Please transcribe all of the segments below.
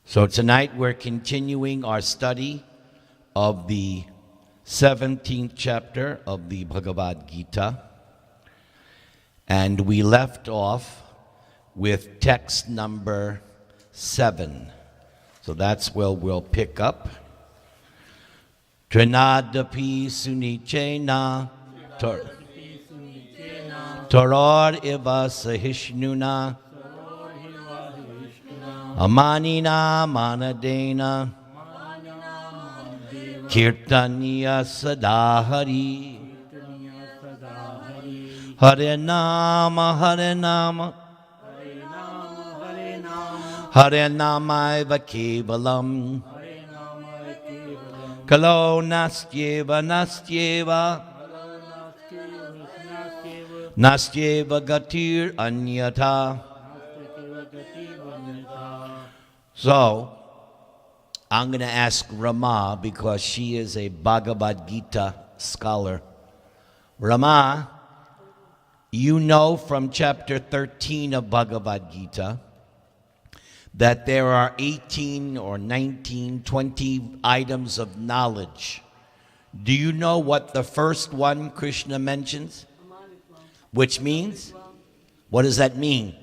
So tonight we're continuing our study of the 17th chapter of the Bhagavad-gītā. And we left off with text number 7. So that's where we'll pick up. Trinadapi sunichena Toror iva sahishnuna Amanina manadena Kirtaniya sadahari Hare Nama Hare Nama Hare Nama eva kevalam Kalo nastyeva nastyeva Nastyeva gatir anyata. So, I'm going to ask Rama, because she is a Bhagavad-gītā scholar. Rama, you know from chapter 13 of Bhagavad-gītā that there are 18 or 19, 20 items of knowledge. Do you know what the first one Krishna mentions? Which means? What does that mean?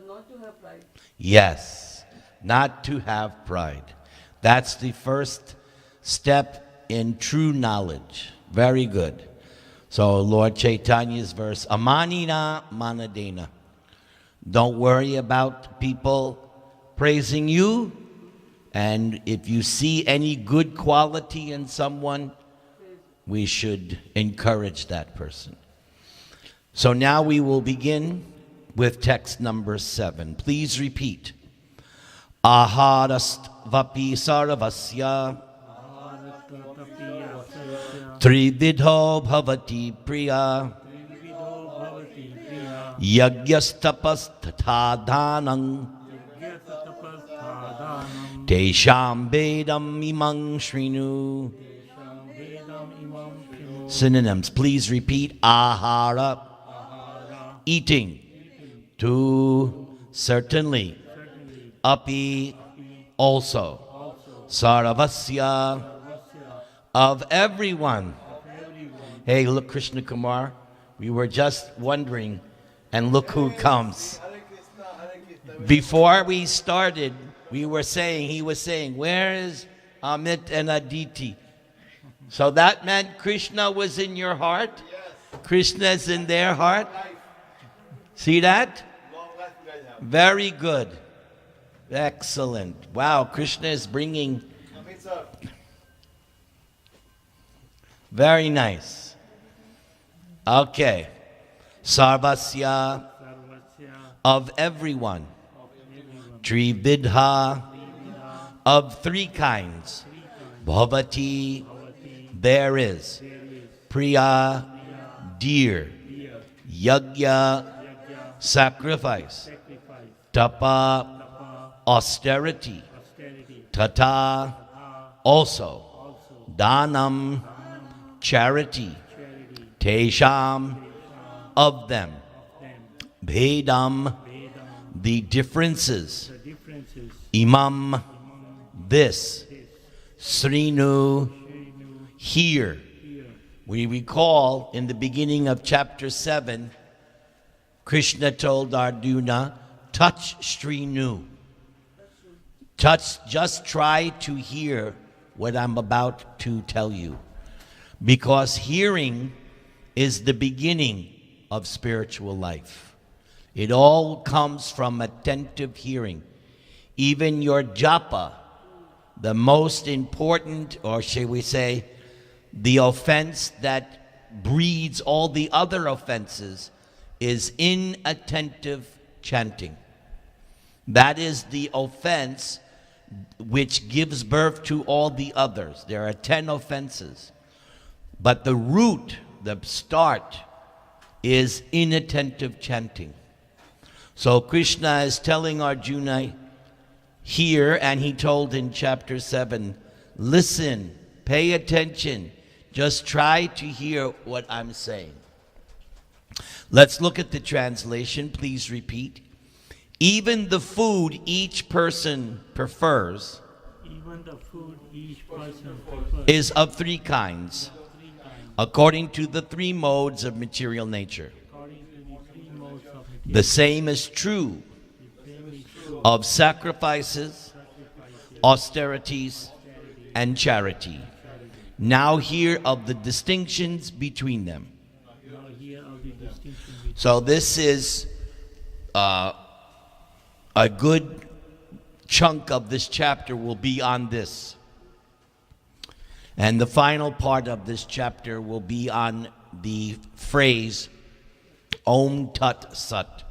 Not to have pride. Yes, not to have pride. That's the first step in true knowledge. Very good. So Lord Chaitanya's verse, Amanina manadena. Don't worry about people praising you. And if you see any good quality in someone, we should encourage that person. So now we will begin with text number 7. Please repeat. Aharast vapi sarvasya trividho bhavati priya yagyastapas tatadhanang tesham vedam imang shrinu. Synonyms. Please repeat. Ahara, eating. To, certainly. Api, also. Sarvasya, of everyone. Hey, look, Krishna Kumar, we were just wondering, and look who comes. Before we started, he was saying, where is Amit and Aditi? So that meant Krishna was in your heart? Krishna is in their heart? See that? Very good. Excellent. Wow, Krishna is bringing... Very nice. Okay. Sarvasya, of everyone. Trividha, of 3 kinds. Bhavati, there is. Priya, dear. Yagya, sacrifice. Tapa, austerity. Tata, also. Dhanam, charity. Tesham, of them. Bhedam, the differences. Imam, this. Srinu, here. We recall in the beginning of chapter 7, Krishna told Arjuna, touch Srinu. Just try to hear what I'm about to tell you. Because hearing is the beginning of spiritual life. It all comes from attentive hearing. Even your japa, the most important, or shall we say, the offense that breeds all the other offenses, is inattentive chanting. That is the offense which gives birth to all the others. There are 10 offenses. But the root, the start, is inattentive chanting. So Krishna is telling Arjuna here, and he told in chapter 7, listen, pay attention, just try to hear what I'm saying. Let's look at the translation. Please repeat. even the food each person prefers Even the food each person prefers is of three kinds, according to the three modes of material nature. according to the three modes of material. The same is true The same is true of sacrifices, austerities, and charity. Now hear of the distinctions between them. now here of the distinction between So this is a good chunk of this chapter will be on this. And the final part of this chapter will be on the phrase Om Tat Sat.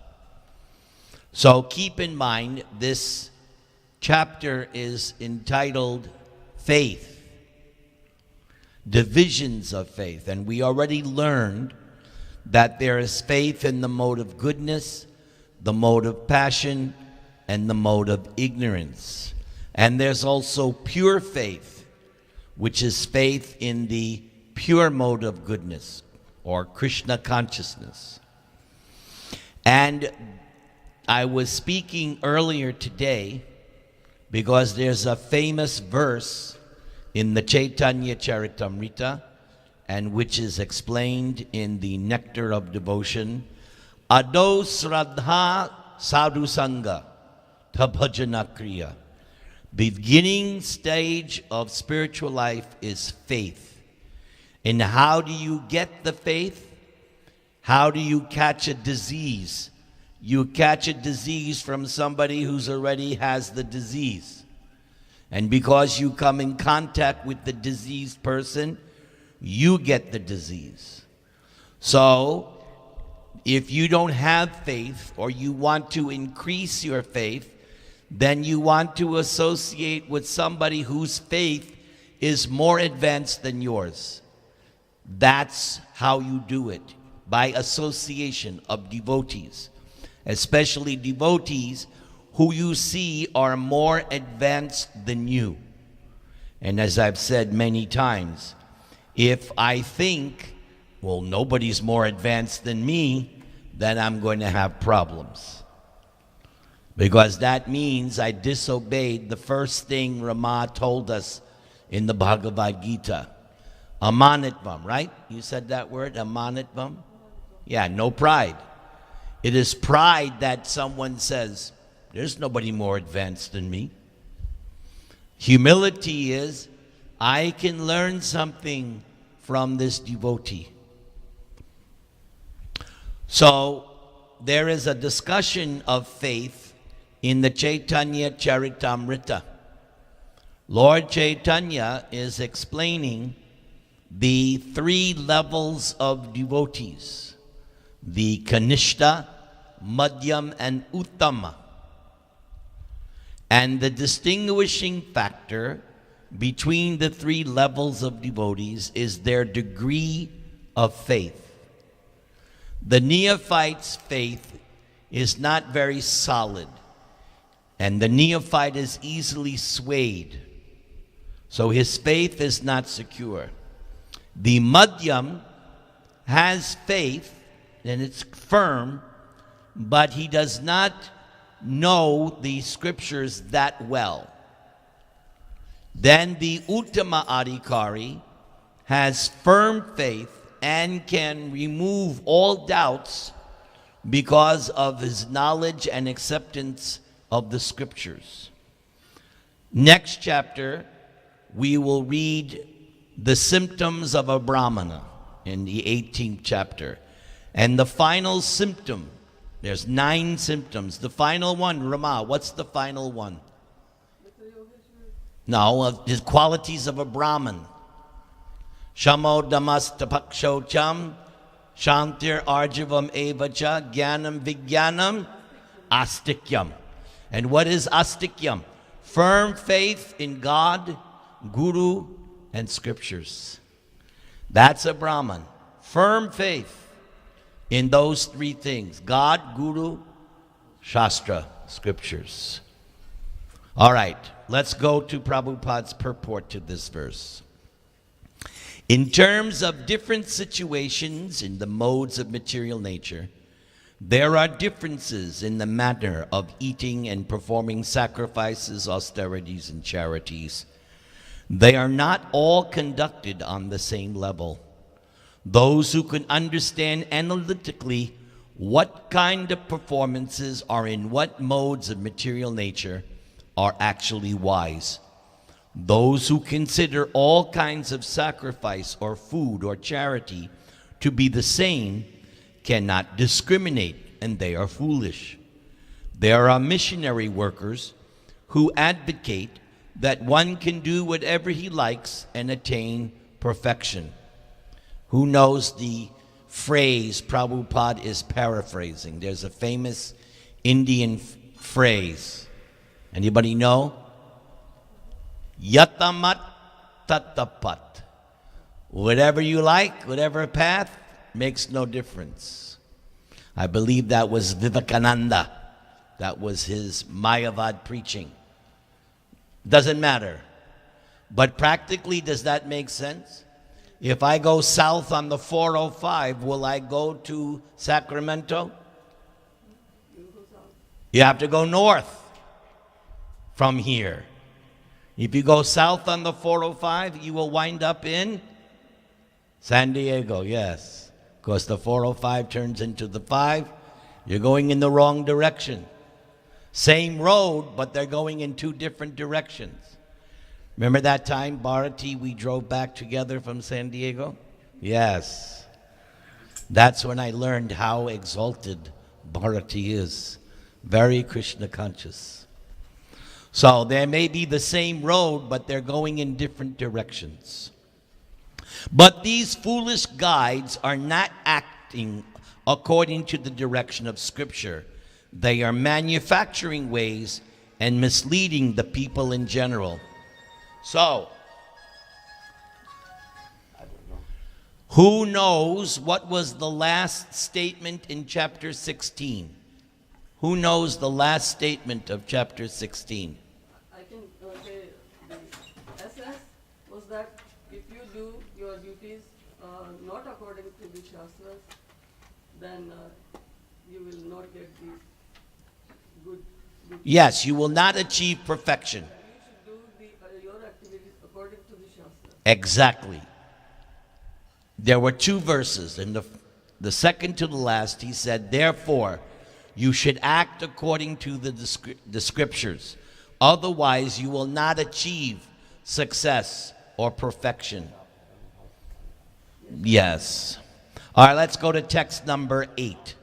So keep in mind, this chapter is entitled Faith, Divisions of Faith. And we already learned that there is faith in the mode of goodness, the mode of passion, and the mode of ignorance. And there's also pure faith, which is faith in the pure mode of goodness, or Krishna consciousness. And I was speaking earlier today because there's a famous verse in the Chaitanya Charitamrita, and which is explained in the Nectar of Devotion, Ado Sraddha Sadhu Sangha Tabhajana Kriya. Beginning stage of spiritual life is faith. And how do you get the faith? How do you catch a disease? You catch a disease from somebody who's already has the disease. And because you come in contact with the diseased person, you get the disease. So, if you don't have faith, or you want to increase your faith, then you want to associate with somebody whose faith is more advanced than yours. That's how you do it, by association of devotees, especially devotees who you see are more advanced than you. And as I've said many times, if I think, well, nobody's more advanced than me, then I'm going to have problems. Because that means I disobeyed the first thing Rama told us in the Bhagavad-gītā. Amanitvam, right? You said that word, amanitvam? Yeah, no pride. It is pride that someone says, there's nobody more advanced than me. Humility is, I can learn something from this devotee. So, there is a discussion of faith in the Chaitanya Charitamrita. Lord Chaitanya is explaining the three levels of devotees, the Kanishta, Madhyam, and Uttama. And the distinguishing factor between the three levels of devotees is their degree of faith. The neophyte's faith is not very solid, and the neophyte is easily swayed, so his faith is not secure. The Madhyam has faith, and it's firm, but he does not know the scriptures that well. Then the Uttama Adhikari has firm faith and can remove all doubts because of his knowledge and acceptance of the scriptures. Next chapter, we will read the symptoms of a Brahmana in the 18th chapter. And the final symptom, there's 9 symptoms. The final one, Rama, what's the final one? No, the qualities of a Brahman. Shamo damastapaksho cham, shantir arjavam evacha, jnanam vijnanam, astikyam. And what is astikyam? Firm faith in God, Guru, and scriptures. That's a Brahman. Firm faith in those 3 things: God, Guru, Shastra, scriptures. All right, let's go to Prabhupada's purport to this verse. In terms of different situations in the modes of material nature, There are differences in the manner of eating and performing sacrifices, austerities, and charities. They are not all conducted on the same level. Those who can understand analytically what kind of performances are in what modes of material nature are actually wise. Those who consider all kinds of sacrifice or food or charity to be the same cannot discriminate, and they are foolish. There are missionary workers who advocate that one can do whatever he likes and attain perfection. Who knows the phrase Prabhupada is paraphrasing? There's a famous Indian phrase. Anybody know? Yatamat tatapat. Whatever you like, whatever path, makes no difference. I believe that was Vivekananda. That was his Mayavad preaching. Doesn't matter. But practically, does that make sense? If I go south on the 405, will I go to Sacramento? You have to go north from here. If you go south on the 405, you will wind up in San Diego, yes. Because the 405 turns into the 5. You're going in the wrong direction. Same road, but they're going in two different directions. Remember that time, Bharati, we drove back together from San Diego? Yes. That's when I learned how exalted Bharati is. Very Krishna conscious. So there may be the same road, but they're going in different directions. But these foolish guides are not acting according to the direction of Scripture. They are manufacturing ways and misleading the people in general. So, who knows what was the last statement in chapter 16? Who knows the last statement of chapter 16? I can say the essence was that if you do your duties not according to the Shastras, then you will not get the good. Yes, you will not achieve perfection. You should do your activities according to the Shastras. Exactly. There were two verses. In the second to the last, he said, therefore, you should act according to the scriptures. Otherwise, you will not achieve success or perfection. Yes. All right, let's go to text number 8.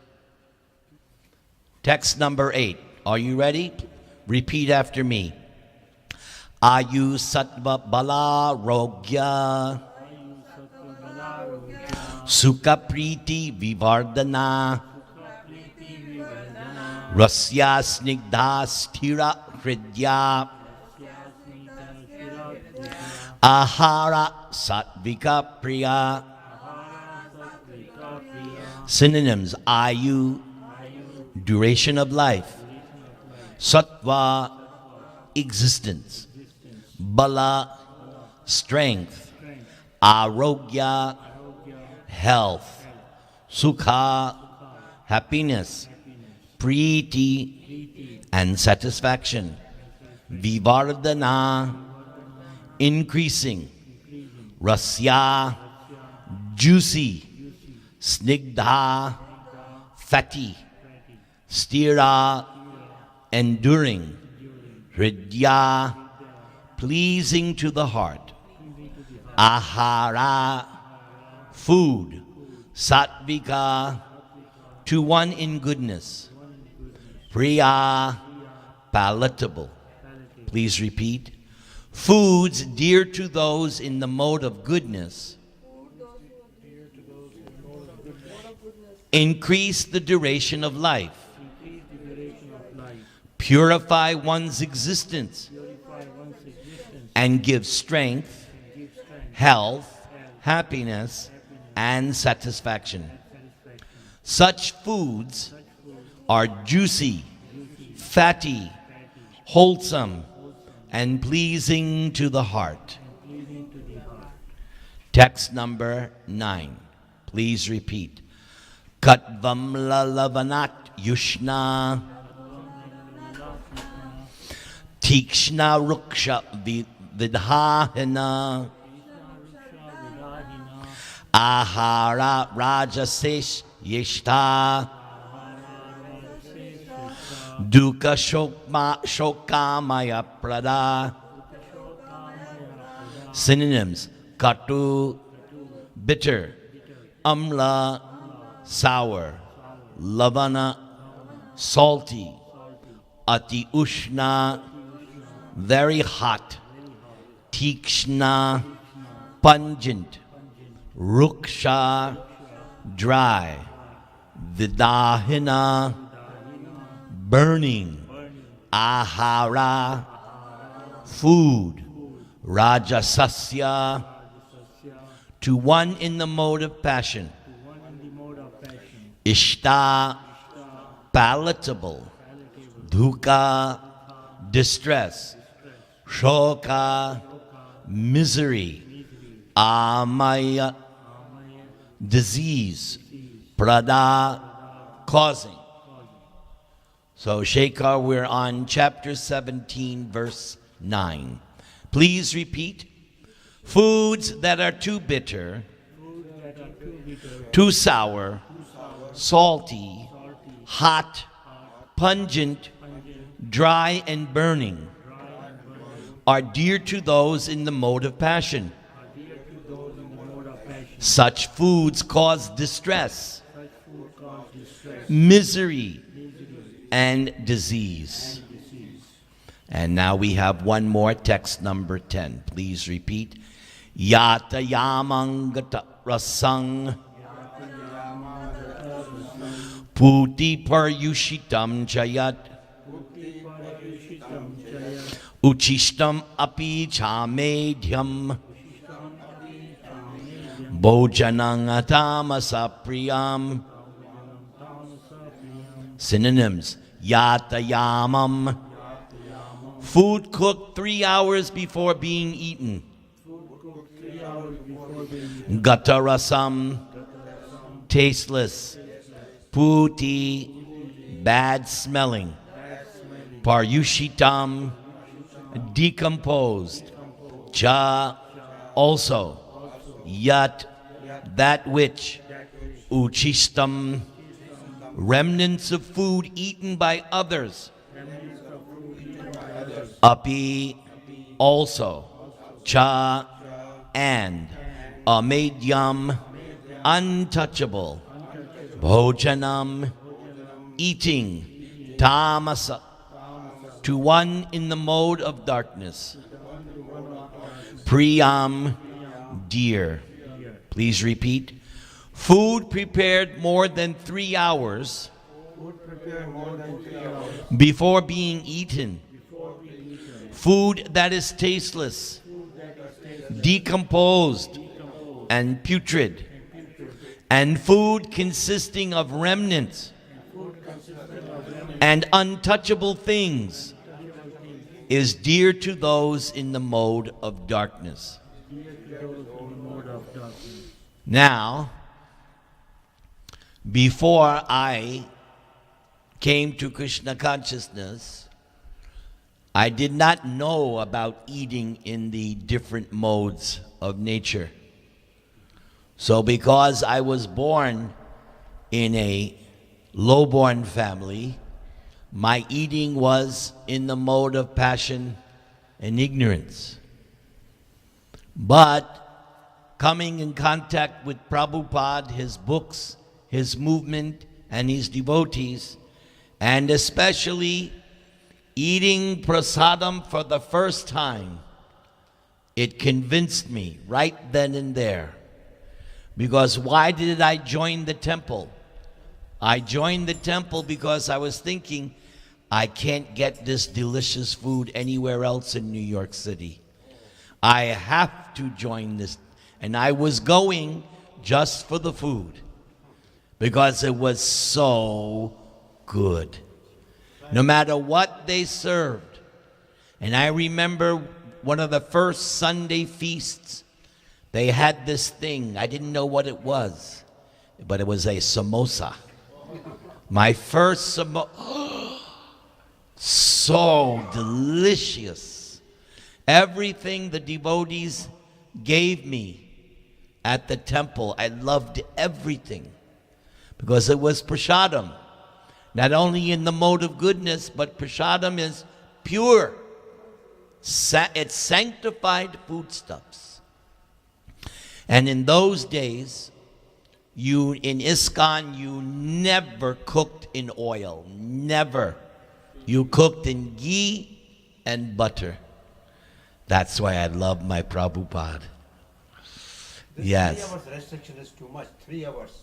Text number 8. Are you ready? Repeat after me. Ayu sattva bala rogya sukha priti vivardhana rasya snigdha sthira hridya ahara sattvika priya. Synonyms: ayu, duration of life; sattva, existence; bala, strength; arogya, health; sukha, happiness; priti, and satisfaction; vivardhana, increasing; rasya, juicy; snigdha, fatty; stira, enduring; hridya, pleasing to the heart; ahara, food; sattvika, to one in goodness; priya, palatable. Please repeat. Foods dear to those in the mode of goodness increase the duration of life, purify one's existence, and give strength, health, happiness, and satisfaction. Such foods are juicy, fatty, wholesome, and pleasing to the heart. Text number 9. Please repeat. Katvam lalavanat yushna Tikshna ruksha vidhahina Ahara rajasesh yishta Dukkha shokamaya prada. Synonyms: katu, bitter; amla, sour; lavana, salty; ati ushna, very hot; tikshna, pungent; ruksha, dry; vidahina, burning; ahara, food; rajasasya, to one in the mode of passion; ishta, palatable; dukkha, distress; shoka, misery; amaya, disease; prada, causing. So, Shekhar, we're on chapter 17, verse 9. Please repeat. Foods that are too bitter, too sour, salty, hot, pungent, dry, and burning are dear to those in the mode of passion. Such foods cause distress, misery, and disease. And now we have one more, text number 10. Please repeat. Yata yamangata rasang puti paryushitam chayat uchishtam api chamedhyam bojanang atamasa priyam. Synonyms: yata yamam, food cooked 3 hours before being eaten; gatarasam, tasteless; puti, bad smelling; paryushitam, decomposed; cha, also; yat, that which; uchistam, remnants of food eaten by others; api, also; cha, and; amedyam, untouchable; bhojanam, eating; tamasa, to one in the mode of darkness; priyam, dear. Please repeat. Food prepared more than 3 hours before being eaten; food that is tasteless, decomposed, and putrid; and food consisting of remnants and untouchable things is dear to those in the mode of darkness. Now, before I came to Krishna consciousness, I did not know about eating in the different modes of nature. So because I was born in a low-born family, my eating was in the mode of passion and ignorance. But coming in contact with Prabhupada, his books, his movement, and his devotees, and especially eating prasadam for the first time, it convinced me right then and there. Because why did I join the temple? I joined the temple because I was thinking, I can't get this delicious food anywhere else in New York City. I have to join this. And I was going just for the food, because it was so good, no matter what they served. And I remember one of the first Sunday feasts, they had this thing. I didn't know what it was. but it was a samosa. My first samosa. So delicious. Everything the devotees gave me at the temple, I loved everything because it was prasadam. Not only in the mode of goodness, but prasadam is pure. It's sanctified foodstuffs. And in those days, in ISKCON, you never cooked in oil. Never. You cooked in ghee and butter. That's why I love my Prabhupada. Yes. 3 hours restriction is too much. 3 hours.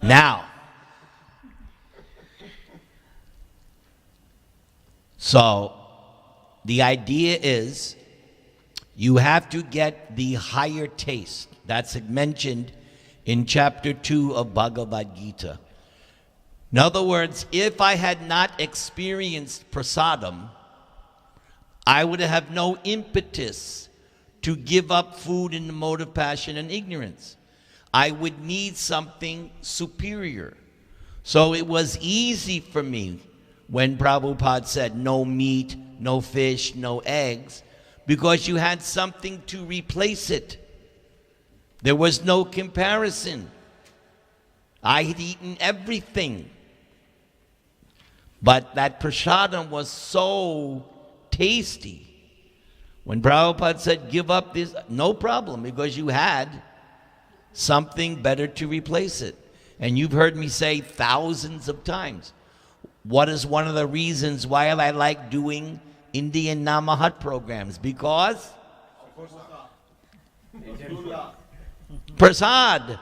Now, so the idea is you have to get the higher taste. That's mentioned in chapter 2 of Bhagavad-gītā. In other words, if I had not experienced prasadam, I would have no impetus to give up food in the mode of passion and ignorance. I would need something superior. So it was easy for me when Prabhupada said no meat, no fish, no eggs, because you had something to replace it. There was no comparison. I had eaten everything. But that prasadam was so tasty. When Prabhupada said, give up this, no problem, because you had something better to replace it. And you've heard me say thousands of times, what is one of the reasons why I like doing Indian Namahat programs? Because prasad.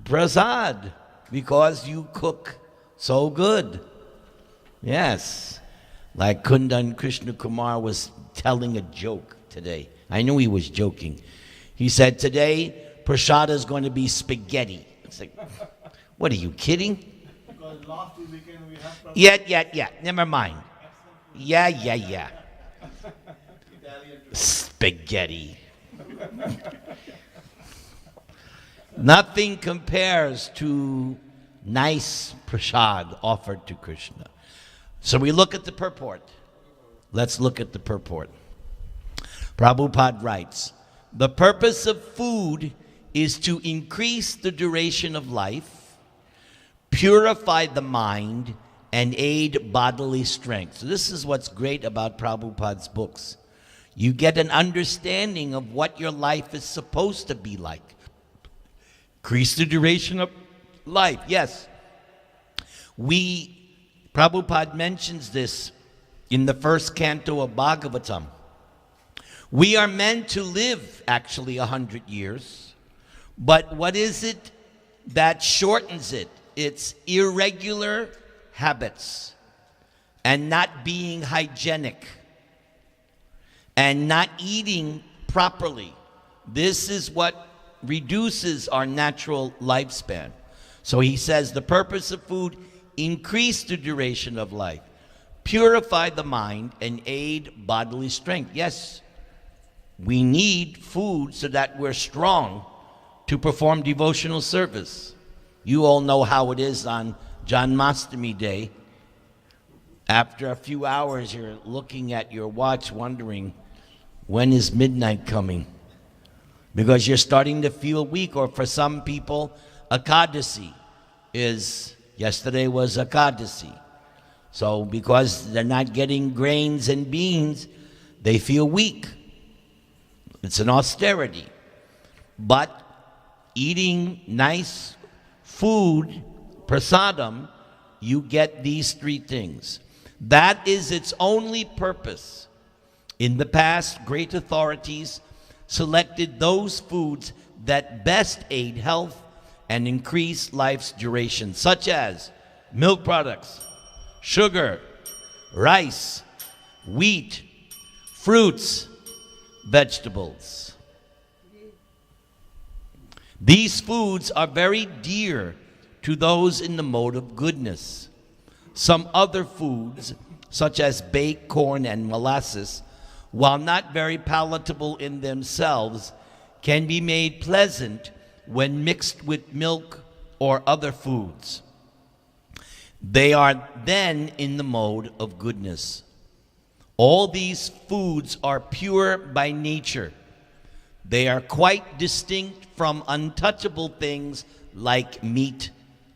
Prasad. Because you cook so good. Yes. Like Kundan Krishna Kumar was telling a joke today. I knew he was joking. He said, today, prasad is going to be spaghetti. It's like, what are you kidding? Because last weekend we have Yeah. Never mind. Yeah. Spaghetti. Nothing compares to nice prasad offered to Krishna. So we look at the purport. Let's look at the purport. Prabhupada writes, the purpose of food is to increase the duration of life, purify the mind, and aid bodily strength. So this is what's great about Prabhupada's books. You get an understanding of what your life is supposed to be like. Increase the duration of life, yes. Prabhupada mentions this in the first canto of Bhagavatam. We are meant to live actually 100 years, but what is it that shortens it? It's irregular habits and not being hygienic and not eating properly. This is what reduces our natural lifespan. So he says the purpose of food, increase the duration of life, purify the mind, and aid bodily strength. Yes, we need food so that we're strong to perform devotional service. You all know how it is on Janmashtami Day. After a few hours, you're looking at your watch wondering, when is midnight coming? Because you're starting to feel weak, or for some people, Ekadasi yesterday was Ekadasi. So because they're not getting grains and beans, they feel weak. It's an austerity. But eating nice food, prasadam, you get these three things. That is its only purpose. In the past, great authorities selected those foods that best aid health and increase life's duration, such as milk products, sugar, rice, wheat, fruits, vegetables. These foods are very dear to those in the mode of goodness. Some other foods, such as baked corn and molasses, while not very palatable in themselves, can be made pleasant when mixed with milk or other foods. They are then in the mode of goodness. All these foods are pure by nature. They are quite distinct from untouchable things like meat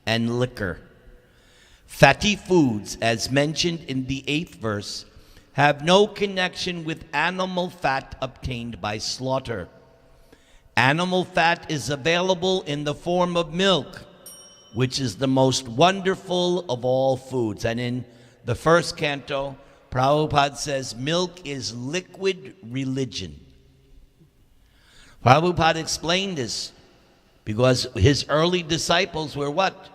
and liquor. Fatty foods, as mentioned in the 8th verse, have no connection with animal fat obtained by slaughter. Animal fat is available in the form of milk, which is the most wonderful of all foods. And in the 1st canto, Prabhupada says milk is liquid religion. Prabhupada explained this because his early disciples were what?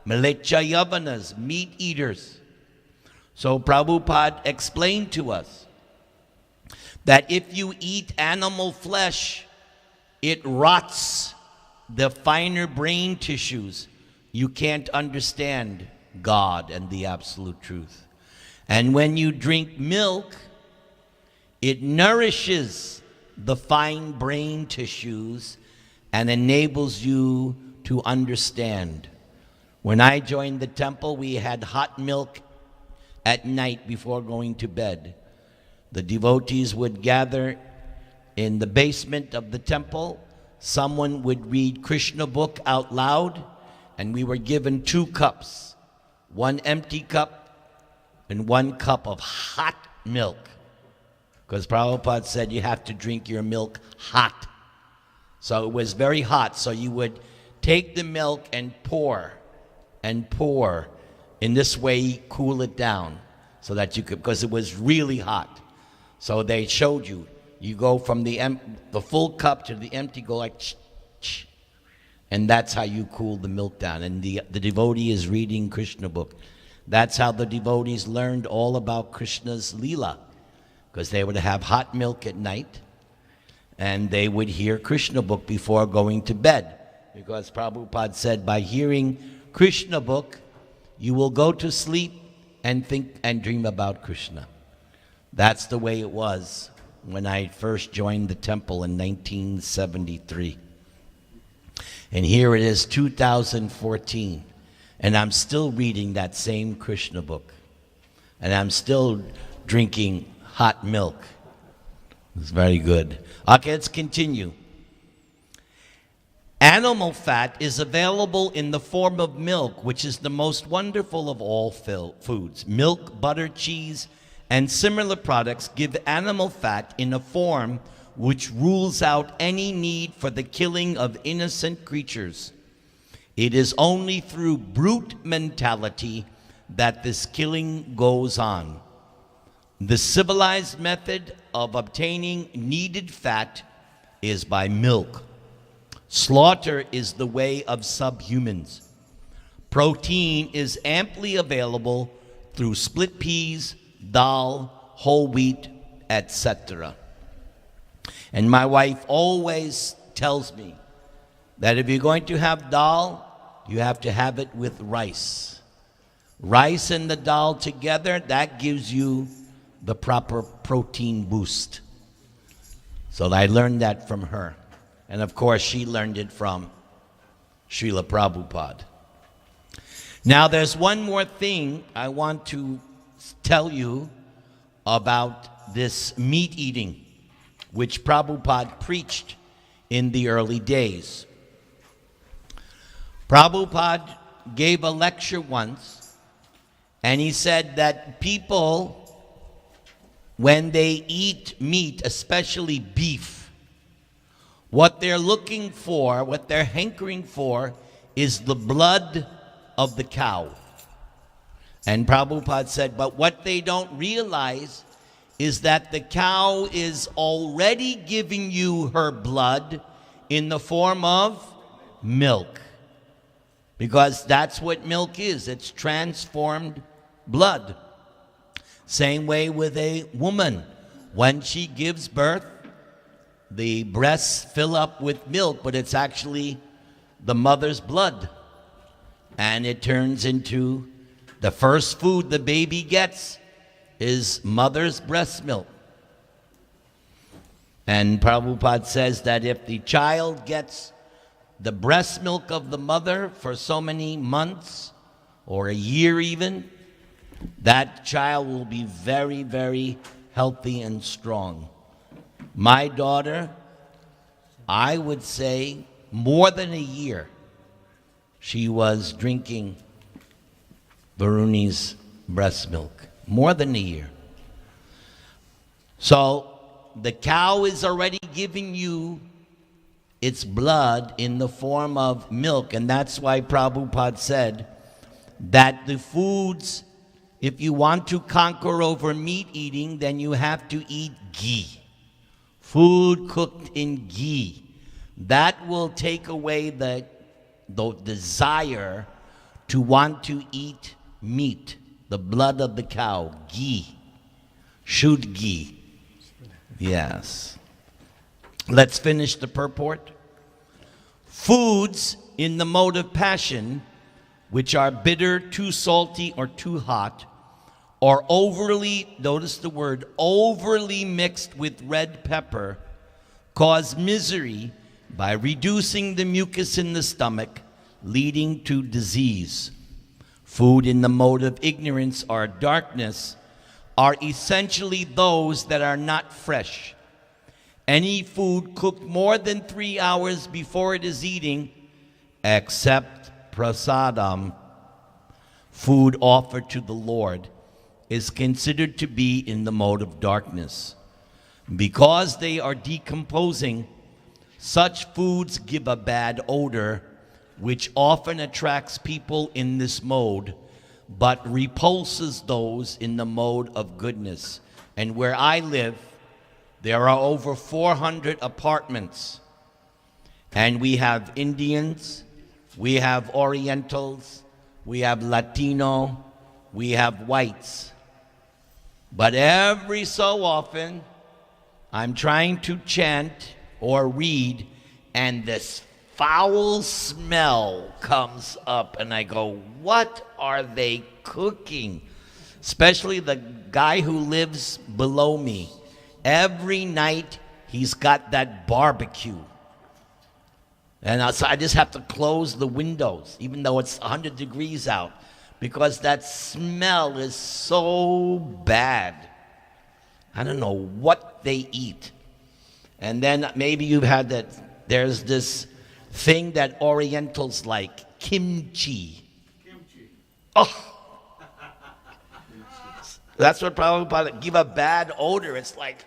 Mlecha Yavanas, meat eaters. So Prabhupada explained to us that if you eat animal flesh, it rots the finer brain tissues. You can't understand God and the absolute truth. And when you drink milk, it nourishes the fine brain tissues and enables you to understand. When I joined the temple, we had hot milk at night before going to bed. The devotees would gather in the basement of the temple. Someone would read Krishna book out loud, and we were given 2 cups, 1 empty cup and 1 cup of hot milk. Because Prabhupada said you have to drink your milk hot. So it was very hot. So you would take the milk and pour. In this way, cool it down so that you could, because it was really hot. So they showed you. You go from the full cup to the empty, go like, and that's how you cool the milk down. And the devotee is reading Krishna book. That's how the devotees learned all about Krishna's Leela, because they would have hot milk at night, and they would hear Krishna book before going to bed, because Prabhupada said by hearing Krishna book, you will go to sleep and think and dream about Krishna. That's the way it was when I first joined the temple in 1973. And here it is, 2014, and I'm still reading that same Krishna book, and I'm still drinking hot milk. It's very good. Okay, let's continue. Animal fat is available in the form of milk, which is the most wonderful of all foods. Milk, butter, cheese, and similar products give animal fat in a form which rules out any need for the killing of innocent creatures. It is only through brute mentality that this killing goes on. The civilized method of obtaining needed fat is by milk. Slaughter is the way of subhumans. Protein is amply available through split peas, dal, whole wheat, etc. And my wife always tells me that if you're going to have dal, you have to have it with rice. Rice and the dal together, that gives you the proper protein boost. So I learned that from her. And of course, she learned it from Srila Prabhupada. Now, there's one more thing I want to tell you about this meat eating, which Prabhupada preached in the early days. Prabhupada gave a lecture once, and he said that people, when they eat meat, especially beef, what they're looking for, what they're hankering for, is the blood of the cow. And Prabhupada said, but what they don't realize is that the cow is already giving you her blood in the form of milk. Because that's what milk is. It's transformed blood. Same way with a woman. When she gives birth, the breasts fill up with milk, but it's actually the mother's blood. And it turns into the first food the baby gets is mother's breast milk. And Prabhupada says that if the child gets the breast milk of the mother for so many months or a year even, that child will be very, very healthy and strong. My daughter, I would say more than a year, she was drinking Varuni's breast milk. More than a year. So the cow is already giving you its blood in the form of milk, and that's why Prabhupada said that the foods, if you want to conquer over meat eating, then you have to eat ghee. Food cooked in ghee. That will take away the desire to want to eat meat, the blood of the cow, ghee. Shoot ghee. Yes. Let's finish the purport. Foods in the mode of passion, which are bitter, too salty, or too hot, or overly, notice the word, overly mixed with red pepper, cause misery by reducing the mucus in the stomach, leading to disease. Food in the mode of ignorance or darkness are essentially those that are not fresh. Any food cooked more than 3 hours before it is eating, except prasadam, food offered to the Lord, is considered to be in the mode of darkness. Because they are decomposing, such foods give a bad odor, which often attracts people in this mode, but repulses those in the mode of goodness. And where I live, there are over 400 apartments. And we have Indians, we have Orientals, we have Latino, we have whites. But every so often, I'm trying to chant or read, and this foul smell comes up, and I go, what are they cooking? Especially the guy who lives below me. Every night, he's got that barbecue. And so I just have to close the windows, even though it's 100 degrees out, because that smell is so bad. I don't know what they eat. And then maybe you've had that, there's this thing that Orientals like, kimchi. Kimchi. Oh! That's what Prabhupada give a bad odor. It's like,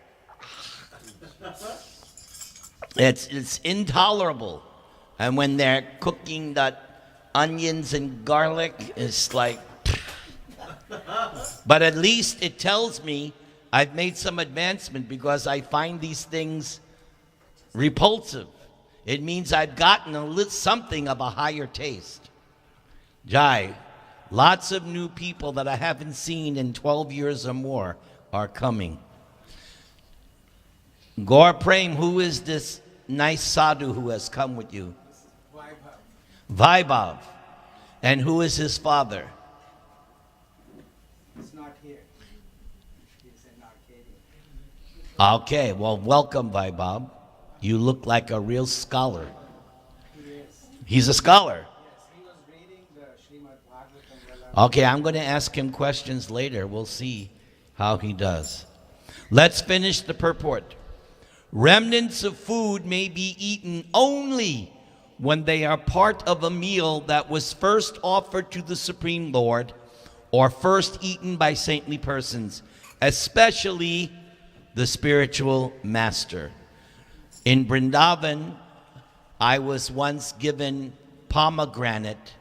it's intolerable. And when they're cooking that onions and garlic, it's like, but at least it tells me I've made some advancement because I find these things repulsive. It means I've gotten something of a higher taste. Jai, lots of new people that I haven't seen in 12 years or more are coming. Gaur Prem, who is this nice sadhu who has come with you? Vaibhav. And who is his father? He's not here. He's in Arcadia. Okay, well, welcome, Vaibhav. You look like a real scholar. He is. He's a scholar. Yes, he was reading the Srimad Bhagavatam. Okay, I'm going to ask him questions later. We'll see how he does. Let's finish the purport. Remnants of food may be eaten only when they are part of a meal that was first offered to the Supreme Lord or first eaten by saintly persons, especially the spiritual master. In Vrindavan, I was once given pomegranate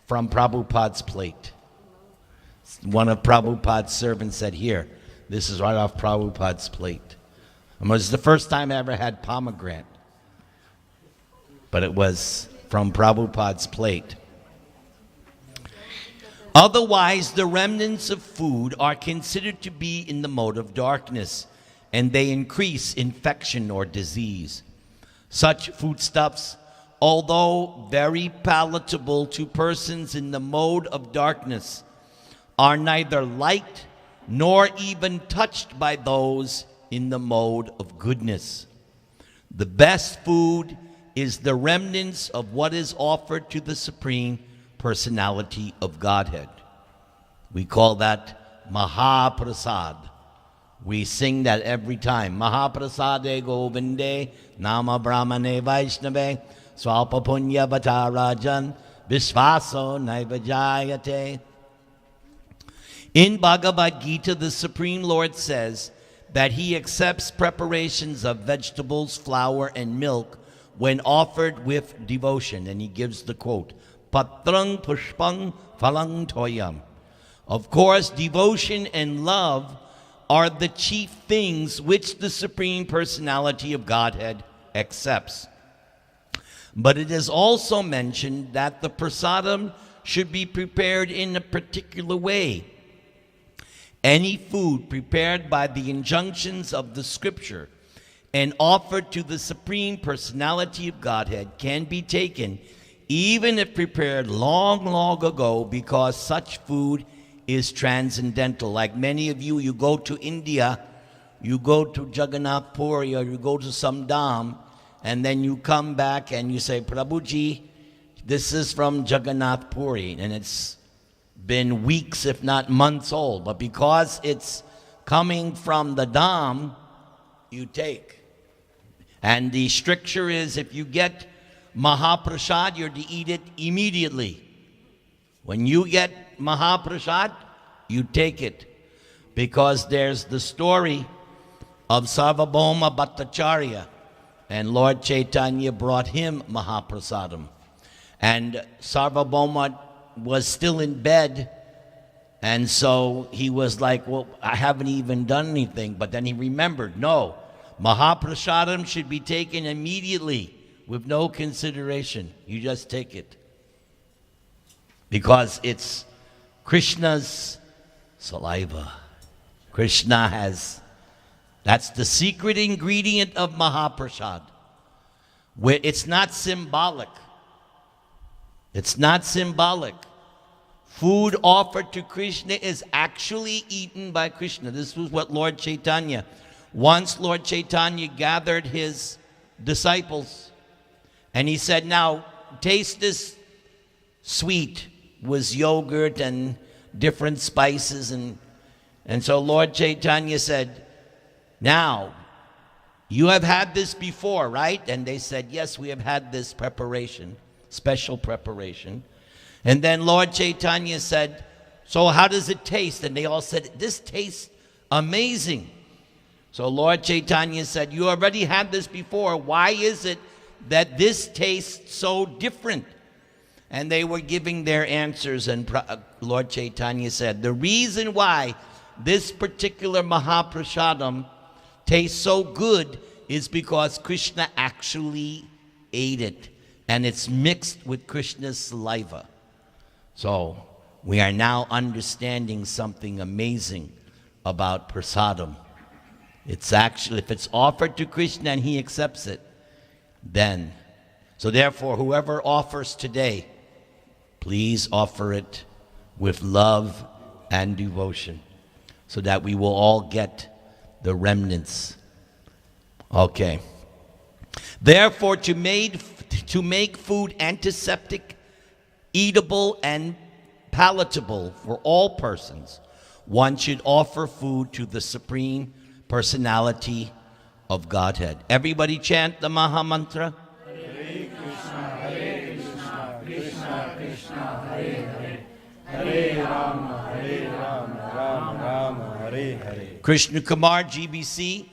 from Prabhupada's plate. One of Prabhupada's servants said, here, this is right off Prabhupada's plate. It was the first time I ever had pomegranate. But it was from Prabhupada's plate. Otherwise, the remnants of food are considered to be in the mode of darkness, and they increase infection or disease. Such foodstuffs, although very palatable to persons in the mode of darkness, are neither liked nor even touched by those in the mode of goodness. The best food is the remnants of what is offered to the Supreme Personality of Godhead. We call that Mahaprasad. We sing that every time. Mahaprasade Govinde Nama Brahmane Vaishnave Swalpa Punya Bhatarajan Vishvaso Naivajayate. In Bhagavad-gītā, the Supreme Lord says that he accepts preparations of vegetables, flour, and milk when offered with devotion. And he gives the quote, Patrang Pushpang Phalang Toyam. Of course, devotion and love are the chief things which the Supreme Personality of Godhead accepts. But it is also mentioned that the prasadam should be prepared in a particular way. Any food prepared by the injunctions of the scripture and offered to the Supreme Personality of Godhead can be taken even if prepared long, long ago, because such food is transcendental. Like many of you, you go to India, you go to Jagannath Puri, or you go to some dham, and then you come back and you say, Prabhuji, this is from Jagannath Puri, and it's been weeks, if not months old. But because it's coming from the dham, you take. And the stricture is, if you get Mahaprasad, you're to eat it immediately. When you get Mahaprasad, you take it. Because there's the story of Sarvabhauma Bhattacharya, and Lord Chaitanya brought him Mahaprasadam. And Sarvabhauma was still in bed, and so he was like, well, I haven't even done anything. But then he remembered, no, Mahaprasadam should be taken immediately with no consideration. You just take it. Because it's Krishna's saliva. Krishna has, that's the secret ingredient of Mahaprasad. Where it's not symbolic. It's not symbolic. Food offered to Krishna is actually eaten by Krishna. This was what Lord Chaitanya, once Lord Chaitanya gathered his disciples, and he said, now taste this sweet. Was yogurt and different spices, and so Lord Chaitanya said, now, you have had this before, right? And they said, yes, we have had this preparation, special preparation. And then Lord Chaitanya said, so how does it taste? And they all said, this tastes amazing. So Lord Chaitanya said, you already had this before. Why is it that this tastes so different? And they were giving their answers, and Lord Chaitanya said, the reason why this particular Mahaprasadam tastes so good is because Krishna actually ate it, and it's mixed with Krishna's saliva. So we are now understanding something amazing about prasadam. It's actually, if it's offered to Krishna and he accepts it, then, so therefore whoever offers today, please offer it with love and devotion so that we will all get the remnants. Okay. Therefore, to make food antiseptic, eatable, and palatable for all persons, one should offer food to the Supreme Personality of Godhead. Everybody chant the Maha Mantra. Hare Krishna, Krishna Krishna, Hare Hare, Hare Rama, Rama Rama, Hare Hare. Krishna Kumar, GBC,